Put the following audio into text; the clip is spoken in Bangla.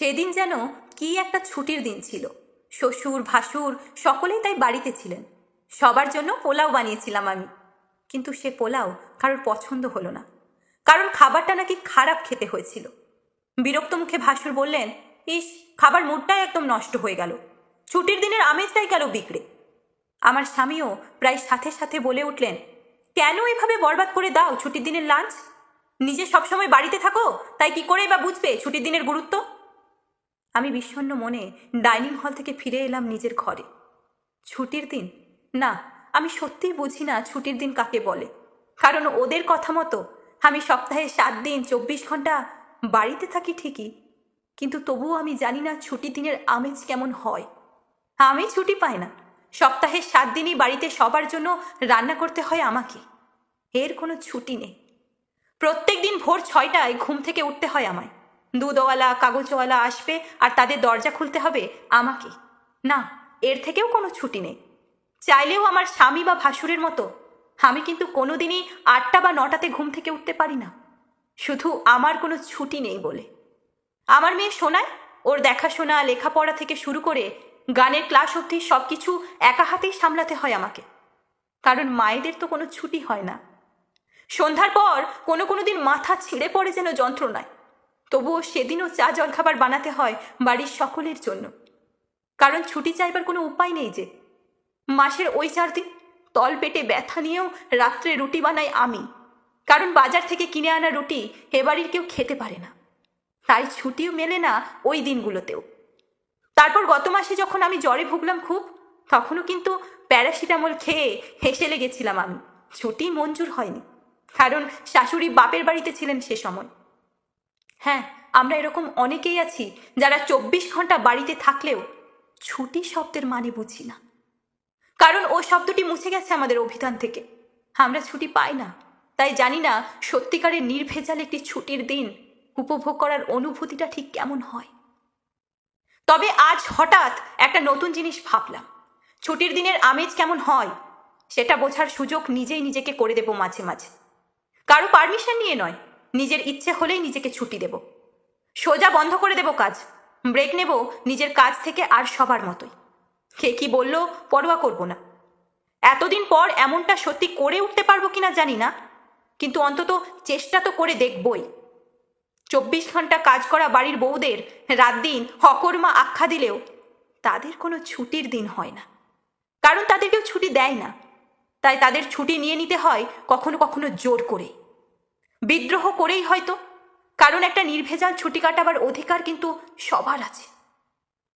সেদিন যেন কি একটা ছুটির দিন ছিল। শ্বশুর ভাসুর সকলেই তাই বাড়িতে ছিলেন। সবার জন্য পোলাও বানিয়েছিলাম আমি, কিন্তু সে পোলাও কারোর পছন্দ হলো না, কারণ খাবারটা নাকি খারাপ খেতে হয়েছিল। বিরক্ত মুখে ভাসুর বললেন, ইস, খাবার মুডটাই একদম নষ্ট হয়ে গেল, ছুটির দিনের আমেজটাই গেল বিগড়ে। আমার স্বামীও প্রায় সাথে সাথে বলে উঠলেন, কেন এভাবে বরবাদ করে দাও ছুটির দিনের লাঞ্চ? নিজে সবসময় বাড়িতে থাকো, তাই কি করে বা বুঝবে ছুটির দিনের গুরুত্ব? আমি বিষণ্ণ মনে ডাইনিং হল থেকে ফিরে এলাম নিজের ঘরে। ছুটির দিন? না, আমি সত্যিই বুঝি না ছুটির দিন কাকে বলে। কারণ ওদের কথা মতো আমি সপ্তাহে 7 দিন 24 ঘন্টা বাড়িতে থাকি ঠিকই, কিন্তু তবুও আমি জানি না ছুটির দিনের আমেজ কেমন হয়। আমি ছুটি পাই না, সপ্তাহে 7 দিনই বাড়িতে সবার জন্য রান্না করতে হয় আমাকে। এর কোনো ছুটি নেই। প্রত্যেক দিন ভোর 6টায় ঘুম থেকে উঠতে হয় আমায়। দুধওয়ালা কাগজওয়ালা আসবে আর তাদের দরজা খুলতে হবে আমাকে। না, এর থেকেও কোনো ছুটি নেই। চাইলেও আমার স্বামী বা ভাসুরের মতো আমি কিন্তু কোনোদিনই 8টা বা 9টাতে ঘুম থেকে উঠতে পারি না, শুধু আমার কোনো ছুটি নেই বলে। আমার মেয়ে সোনায়, ওর দেখাশোনা লেখাপড়া থেকে শুরু করে গানের ক্লাস অবধি সব কিছু একা হাতেই সামলাতে হয় আমাকে, কারণ মায়েদের তো কোনো ছুটি হয় না। সন্ধ্যার পর কোনো দিন মাথা ছিঁড়ে পড়ে যেন যন্ত্রণায়, তবুও সেদিনও চা জলখাবার বানাতে হয় বাড়ির সকলের জন্য, কারণ ছুটি চাইবার কোনো উপায় নেই যে। মাসের ওই 4 দিন তল পেটে ব্যথা নিয়েও রাত্রে রুটি বানাই আমি, কারণ বাজার থেকে কিনে আনা রুটি এ বাড়ির কেউ খেতে পারে না, তাই ছুটিও মেলে না ওই দিনগুলোতেও। তারপর গত মাসে যখন আমি জ্বরে ভুগলাম খুব, তখনও কিন্তু প্যারাসিটামল খেয়ে হেসে লেগেছিলাম আমি, ছুটি মঞ্জুর হয়নি, কারণ শাশুড়ি বাপের বাড়িতে ছিলেন সে সময়। হ্যাঁ, আমরা এরকম অনেকেই আছি যারা 24 ঘন্টা বাড়িতে থাকলেও ছুটি শব্দের মানে বুঝি না, কারণ ও শব্দটি মুছে গেছে আমাদের অভিধান থেকে। আমরা ছুটি পাই না, তাই জানি না সত্যিকারের নির্ভেজাল একটি ছুটির দিন উপভোগ করার অনুভূতিটা ঠিক কেমন হয়। তবে আজ হঠাৎ একটা নতুন জিনিস ভাবলাম, ছুটির দিনের আমেজ কেমন হয় সেটা বোঝার সুযোগ নিজেই নিজেকে করে দেব মাঝে মাঝে। কারো পারমিশন নিয়ে নয়, নিজের ইচ্ছে হলেই নিজেকে ছুটি দেব। সোজা বন্ধ করে দেব কাজ, ব্রেক নেব নিজের কাজ থেকে, আর সবার মতোই। কে কি বললো পরোয়া করব না। এতদিন পর এমনটা সত্যি করে উঠতে পারবো কিনা জানি না, কিন্তু অন্তত চেষ্টা তো করে দেখবই। 24 ঘন্টা কাজ করা বাড়ির বউদের রাত দিন হকর্মা আখ্যা দিলেও তাদের কোনো ছুটির দিন হয় না, কারণ তাদের কেউ ছুটি দেয় না, তাই তাদের ছুটি নিয়ে নিতে হয় কখনো কখনো জোর করে, বিদ্রোহ করেই হয়তো, কারণ একটা নির্ভেজাল ছুটি কাটাবার অধিকার কিন্তু সবার আছে।